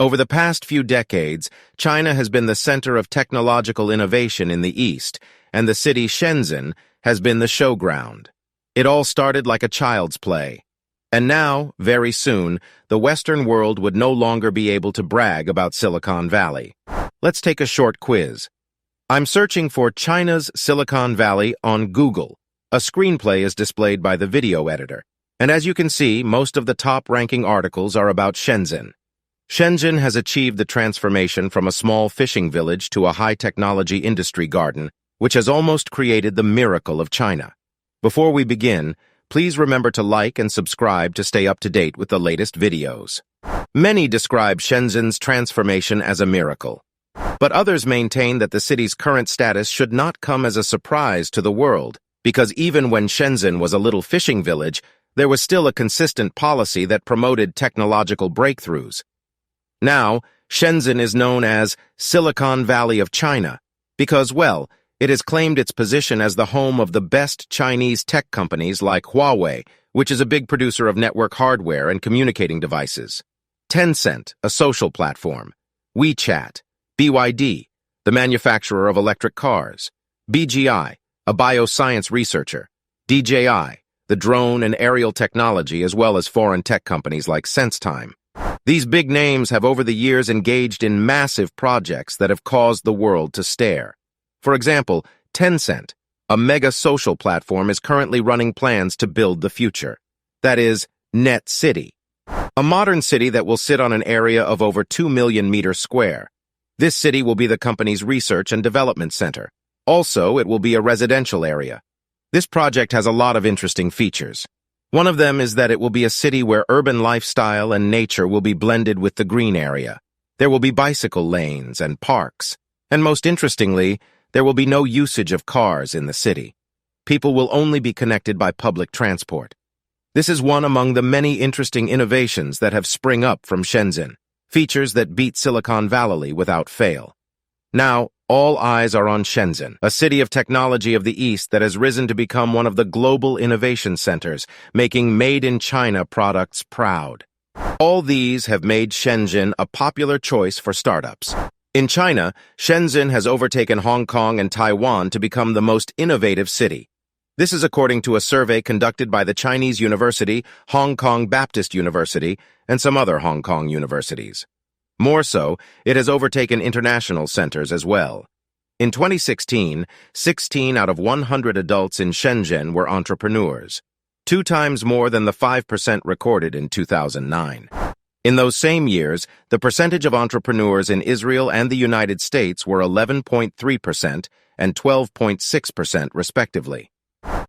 Over the past few decades, China has been the center of technological innovation in the East, and the city Shenzhen has been the showground. It all started like a child's play. And now, very soon, the Western world would no longer be able to brag about Silicon Valley. Let's take a short quiz. I'm searching for China's Silicon Valley on Google. A screenplay is displayed by the video editor. And as you can see, most of the top-ranking articles are about Shenzhen. Shenzhen has achieved the transformation from a small fishing village to a high-technology industry garden, which has almost created the miracle of China. Before we begin, please remember to like and subscribe to stay up to date with the latest videos. Many describe Shenzhen's transformation as a miracle, but others maintain that the city's current status should not come as a surprise to the world, because even when Shenzhen was a little fishing village, there was still a consistent policy that promoted technological breakthroughs. Now, Shenzhen is known as Silicon Valley of China because, well, it has claimed its position as the home of the best Chinese tech companies like Huawei, which is a big producer of network hardware and communicating devices, Tencent, a social platform, WeChat, BYD, the manufacturer of electric cars, BGI, a bioscience researcher, DJI, the drone and aerial technology, as well as foreign tech companies like SenseTime. These big names have over the years engaged in massive projects that have caused the world to stare. For example, Tencent, a mega social platform, is currently running plans to build the future. That is, Net City, a modern city that will sit on an area of over 2 million meters square. This city will be the company's research and development center. Also, it will be a residential area. This project has a lot of interesting features. One of them is that it will be a city where urban lifestyle and nature will be blended with the green area. There will be bicycle lanes and parks. And most interestingly, there will be no usage of cars in the city. People will only be connected by public transport. This is one among the many interesting innovations that have sprung up from Shenzhen, features that beat Silicon Valley without fail. Now, all eyes are on Shenzhen, a city of technology of the East that has risen to become one of the global innovation centers, making made-in-China products proud. All these have made Shenzhen a popular choice for startups. In China, Shenzhen has overtaken Hong Kong and Taiwan to become the most innovative city. This is according to a survey conducted by the Chinese University, Hong Kong Baptist University, and some other Hong Kong universities. More so, it has overtaken international centers as well. In 2016, 16 out of 100 adults in Shenzhen were entrepreneurs, 2 times more than the 5% recorded in 2009. In those same years, the percentage of entrepreneurs in Israel and the United States were 11.3% and 12.6% respectively.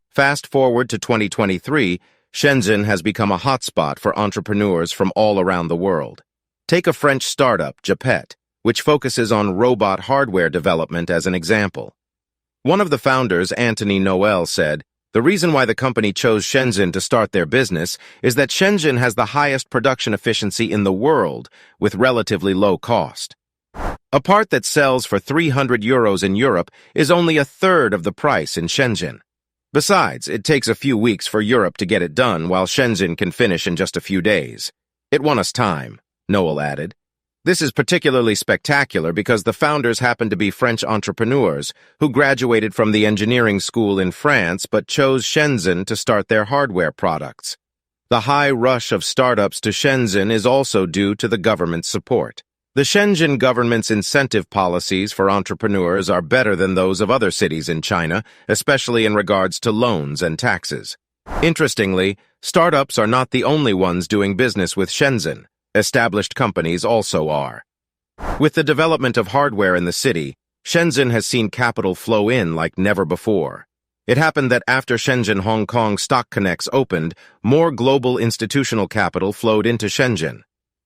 Fast forward to 2023, Shenzhen has become a hotspot for entrepreneurs from all around the world. Take a French startup, Japet, which focuses on robot hardware development as an example. One of the founders, Anthony Noel, said, "The reason why the company chose Shenzhen to start their business is that Shenzhen has the highest production efficiency in the world with relatively low cost. A part that sells for €300 in Europe is only a third of the price in Shenzhen. Besides, it takes a few weeks for Europe to get it done, while Shenzhen can finish in just a few days. It won us time," Noel added. This is particularly spectacular because the founders happen to be French entrepreneurs who graduated from the engineering school in France but chose Shenzhen to start their hardware products. The high rush of startups to Shenzhen is also due to the government's support. The Shenzhen government's incentive policies for entrepreneurs are better than those of other cities in China, especially in regards to loans and taxes. Interestingly, startups are not the only ones doing business with Shenzhen. Established companies also are. With the development of hardware in the city, Shenzhen has seen capital flow in like never before. It happened that after Shenzhen Hong Kong Stock Connects opened, more global institutional capital flowed into Shenzhen.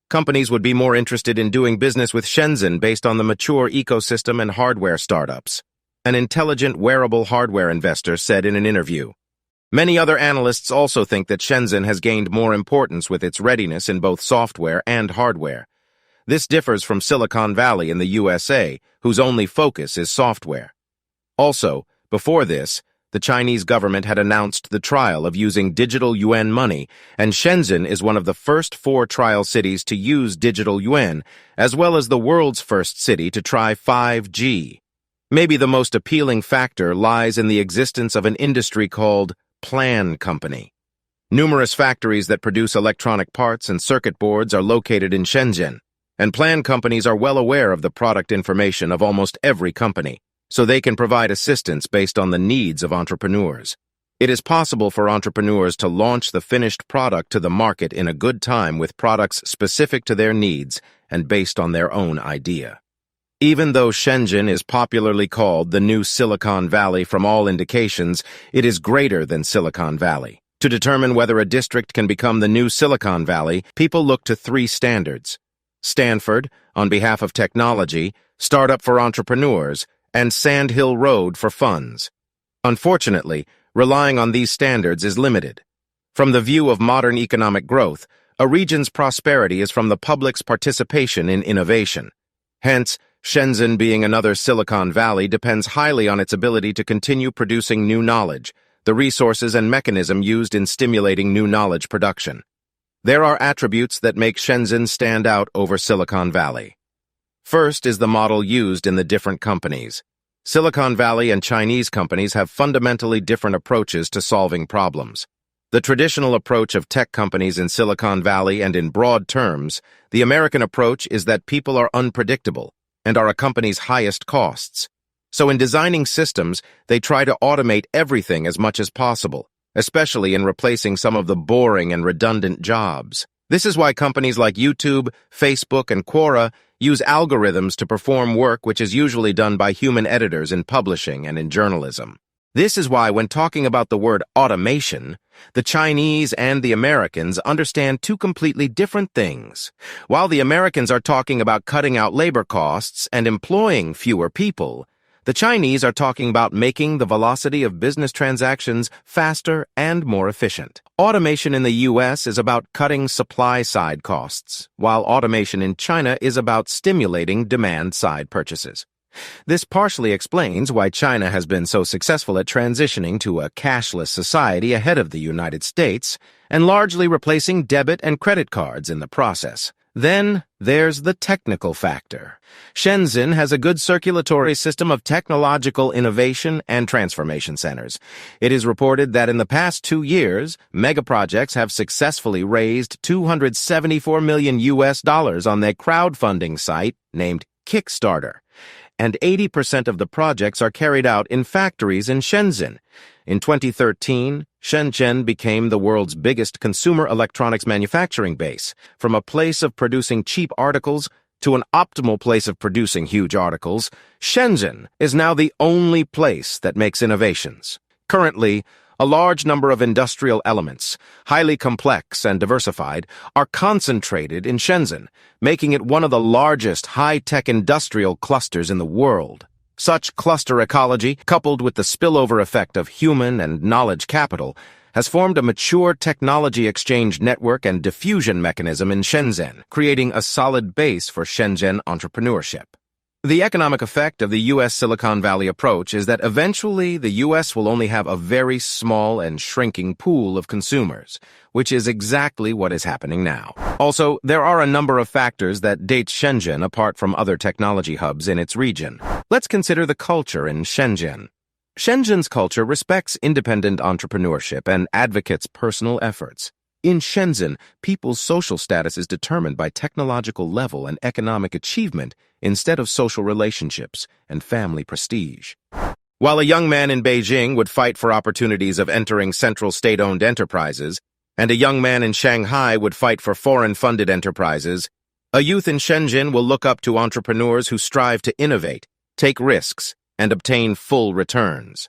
Companies would be more interested in doing business with Shenzhen based on the mature ecosystem and hardware startups, an intelligent wearable hardware investor said in an interview. Many other analysts also think that Shenzhen has gained more importance with its readiness in both software and hardware. This differs from Silicon Valley in the USA, whose only focus is software. Also, before this, the Chinese government had announced the trial of using digital yuan money, and Shenzhen is one of the first 4 trial cities to use digital yuan, as well as the world's first city to try 5G. Maybe the most appealing factor lies in the existence of an industry called Plan Company. Numerous factories that produce electronic parts and circuit boards are located in Shenzhen, and Plan companies are well aware of the product information of almost every company, so they can provide assistance based on the needs of entrepreneurs. It is possible for entrepreneurs to launch the finished product to the market in a good time with products specific to their needs and based on their own idea. Even though Shenzhen is popularly called the new Silicon Valley, from all indications, it is greater than Silicon Valley. To determine whether a district can become the new Silicon Valley, people look to 3 standards: Stanford, on behalf of technology, Startup for entrepreneurs, and Sand Hill Road for funds. Unfortunately, relying on these standards is limited. From the view of modern economic growth, a region's prosperity is from the public's participation in innovation. Hence, Shenzhen, being another Silicon Valley, depends highly on its ability to continue producing new knowledge, the resources and mechanism used in stimulating new knowledge production. There are attributes that make Shenzhen stand out over Silicon Valley. First is the model used in the different companies. Silicon Valley and Chinese companies have fundamentally different approaches to solving problems. The traditional approach of tech companies in Silicon Valley, and in broad terms, the American approach, is that people are unpredictable and are a company's highest costs. So in designing systems, they try to automate everything as much as possible, especially in replacing some of the boring and redundant jobs. This is why companies like YouTube, Facebook, and Quora use algorithms to perform work which is usually done by human editors in publishing and in journalism. This is why, when talking about the word automation, the Chinese and the Americans understand 2 completely different things. While the Americans are talking about cutting out labor costs and employing fewer people, the Chinese are talking about making the velocity of business transactions faster and more efficient. Automation in the U.S. is about cutting supply-side costs, while automation in China is about stimulating demand-side purchases. This partially explains why China has been so successful at transitioning to a cashless society ahead of the United States, and largely replacing debit and credit cards in the process. Then there's the technical factor. Shenzhen has a good circulatory system of technological innovation and transformation centers. It is reported that in the past 2 years, megaprojects have successfully raised $274 million on their crowdfunding site named Kickstarter, and 80% of the projects are carried out in factories in Shenzhen. In 2013, Shenzhen became the world's biggest consumer electronics manufacturing base, from a place of producing cheap articles to an optimal place of producing huge articles. Shenzhen is now the only place that makes innovations. Currently, a large number of industrial elements, highly complex and diversified, are concentrated in Shenzhen, making it one of the largest high-tech industrial clusters in the world. Such cluster ecology, coupled with the spillover effect of human and knowledge capital, has formed a mature technology exchange network and diffusion mechanism in Shenzhen, creating a solid base for Shenzhen entrepreneurship. The economic effect of the U.S. Silicon Valley approach is that eventually the U.S. will only have a very small and shrinking pool of consumers, which is exactly what is happening now. Also, there are a number of factors that date Shenzhen apart from other technology hubs in its region. Let's consider the culture in Shenzhen. Shenzhen's culture respects independent entrepreneurship and advocates personal efforts. In Shenzhen, people's social status is determined by technological level and economic achievement instead of social relationships and family prestige. While a young man in Beijing would fight for opportunities of entering central state-owned enterprises, and a young man in Shanghai would fight for foreign-funded enterprises, a youth in Shenzhen will look up to entrepreneurs who strive to innovate, take risks, and obtain full returns.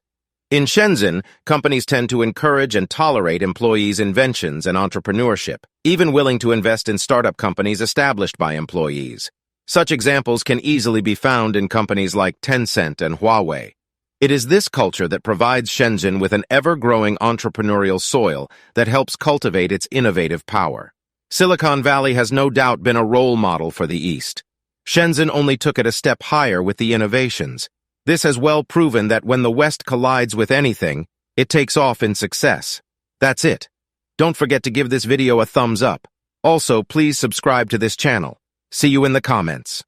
In Shenzhen, companies tend to encourage and tolerate employees' inventions and entrepreneurship, even willing to invest in startup companies established by employees. Such examples can easily be found in companies like Tencent and Huawei. It is this culture that provides Shenzhen with an ever-growing entrepreneurial soil that helps cultivate its innovative power. Silicon Valley has no doubt been a role model for the East. Shenzhen only took it a step higher with the innovations. This has well proven that when the West collides with anything, It takes off in success. That's it. Don't forget to give this video a thumbs up. Also, please subscribe to this channel. See you in the comments.